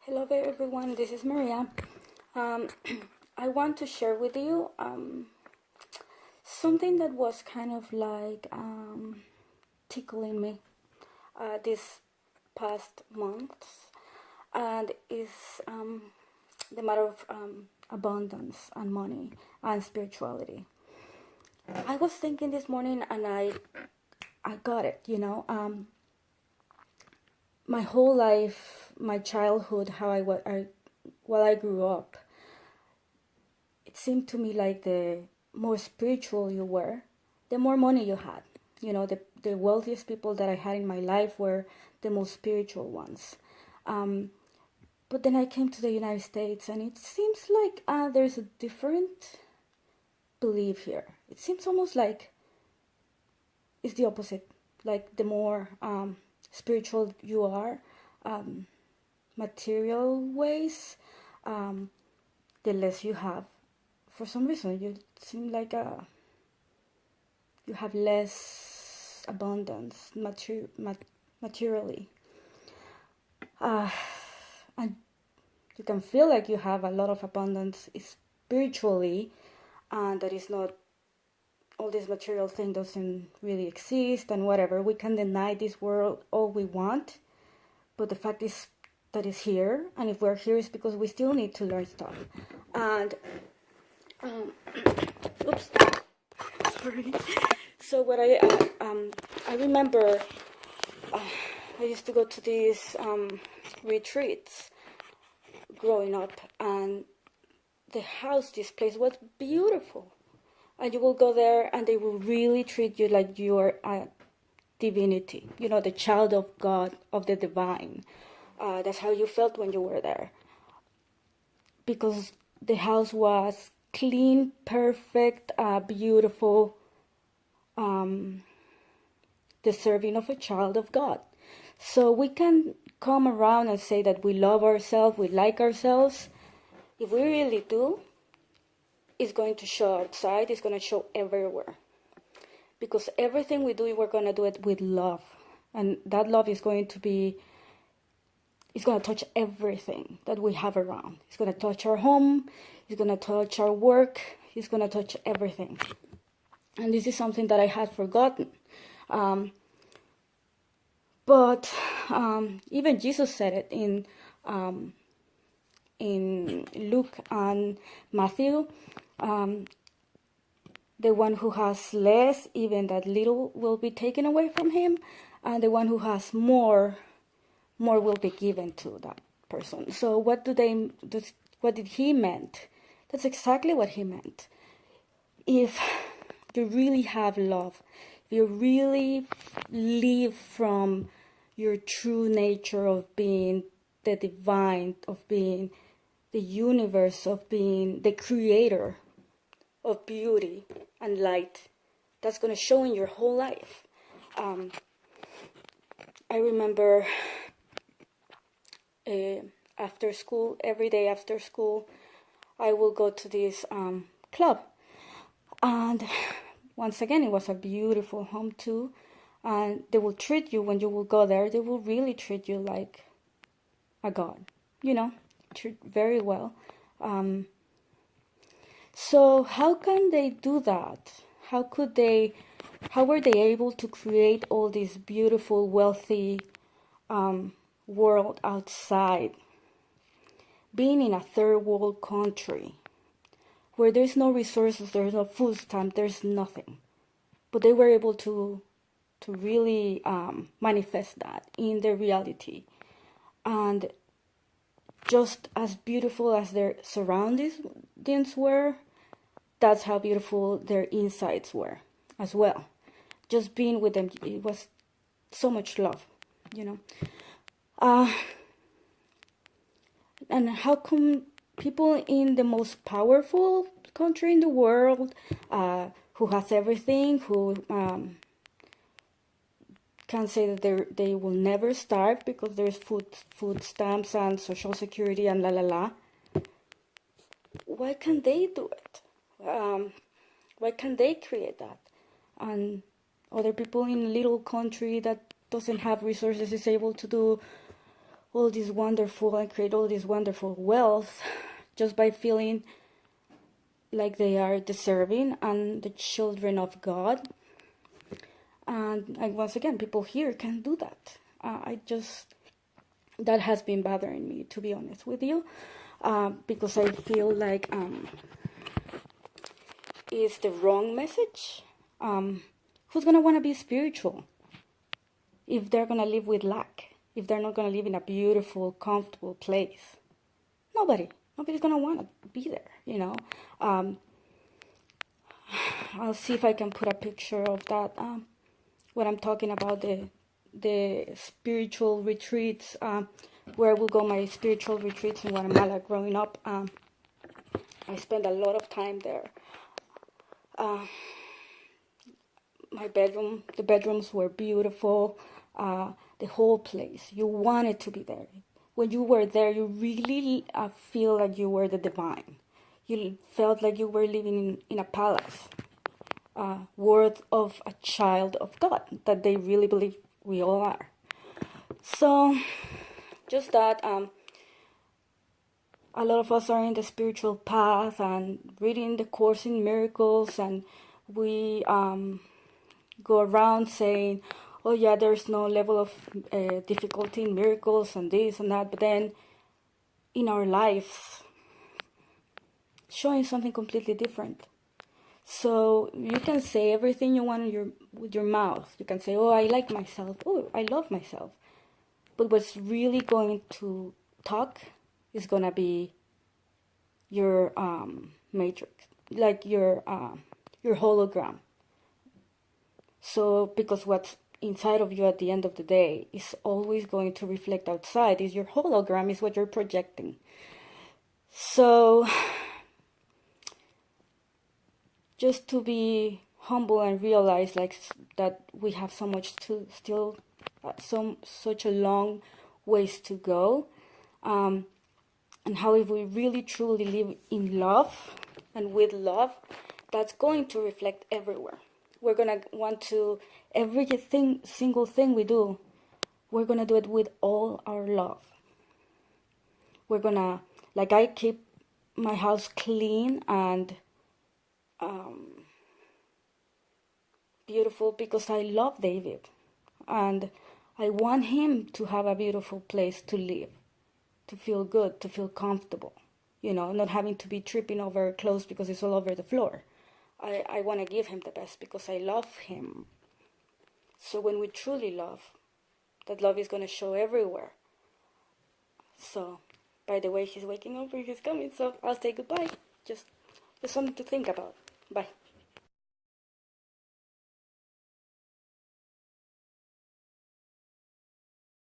Hello there, everyone. This is Maria. Um, I want to share with you something that was kind of like tickling me this past months, and is the matter of abundance and money and spirituality. I was thinking this morning, and I got it. My whole life, my childhood, while I grew up, it seemed to me like the more spiritual you were, the more money you had. The wealthiest people that I had in my life were the most spiritual ones. But then I came to the United States, and it seems like there's a different belief here. It seems almost like it's the opposite. Like the more spiritual you are, material ways, the less you have. For some reason, you seem like you have less abundance materially, and you can feel like you have a lot of abundance spiritually, and that is not all this material thing doesn't really exist and whatever. We can deny this world all we want, but the fact is that it's here, and if we're here, it's because we still need to learn stuff. And oops, sorry. So what I remember, I used to go to these retreats growing up, and this place was beautiful. And you will go there, and they will really treat you like you are a divinity, the child of God, of the divine. That's how you felt when you were there. Because the house was clean, perfect, beautiful, deserving of a child of God. So we can come around and say that we love ourselves, we like ourselves. If we really do, it's going to show outside, it's going to show everywhere. Because everything we do, we're going to do it with love. And that love is going to touch everything that we have around. It's going to touch our home, it's going to touch our work, it's going to touch everything. And this is something that I had forgotten. But even Jesus said it in Luke and Matthew. The one who has less, even that little will be taken away from him, and the one who has more will be given to that person. So what did he meant? That's exactly what he meant. If you really have love, if you really live from your true nature of being the divine, of being the universe, of being the creator of beauty and light, that's going to show in your whole life. I remember after school, every day after school, I will go to this club. And once again, it was a beautiful home too. And they will treat you, when you will go there, they will really treat you like a god, treat very well. So how can they do that? How were they able to create all this beautiful, wealthy world outside, being in a third world country where there's no resources, there's no food stamp, there's nothing, but they were able to really manifest that in their reality, and just as beautiful as their surroundings were, that's how beautiful their insides were as well. Just being with them, it was so much love, and how come people in the most powerful country in the world, who has everything, who can say that they will never starve because there's food stamps and social security and why can't they do it? Why can't they create that? And other people in a little country that doesn't have resources is able to do all this wonderful and create all this wonderful wealth just by feeling like they are deserving and the children of God. And once again, people here can do that. That has been bothering me, to be honest with you, because I feel like it's the wrong message. Who's going to want to be spiritual if they're going to live with lack, if they're not going to live in a beautiful, comfortable place? Nobody's going to want to be there, you know. I'll see if I can put a picture of that when I'm talking about the spiritual retreats, where I will go my spiritual retreats in Guatemala growing up. I spent a lot of time there. The bedrooms were beautiful. The whole place, you wanted to be there. When you were there, you really feel like you were the divine. You felt like you were living in a palace, worth of a child of God, that they really believe we all are. So, just that, a lot of us are in the spiritual path and reading the Course in Miracles, and we go around saying, oh yeah, there's no level of difficulty in miracles and this and that, but then in our lives, showing something completely different. So you can say everything you want with your mouth. You can say, oh, I like myself. Oh, I love myself. But what's really going to talk is going to be your matrix, like your hologram. So, because what's inside of you at the end of the day is always going to reflect outside, is your hologram, is what you're projecting. So, just to be humble and realize like that we have so much to still, such a long ways to go, and how if we really truly live in love and with love, that's going to reflect everywhere. We're gonna want to, single thing we do, we're gonna do it with all our love. We're gonna, like, I keep my house clean and beautiful because I love David, and I want him to have a beautiful place to live, to feel good, to feel comfortable, you know, not having to be tripping over clothes because it's all over the floor. I want to give him the best because I love him. So when we truly love, that love is going to show everywhere. So, by the way, he's waking up, he's coming, so I'll say goodbye. Just something to think about. Bye.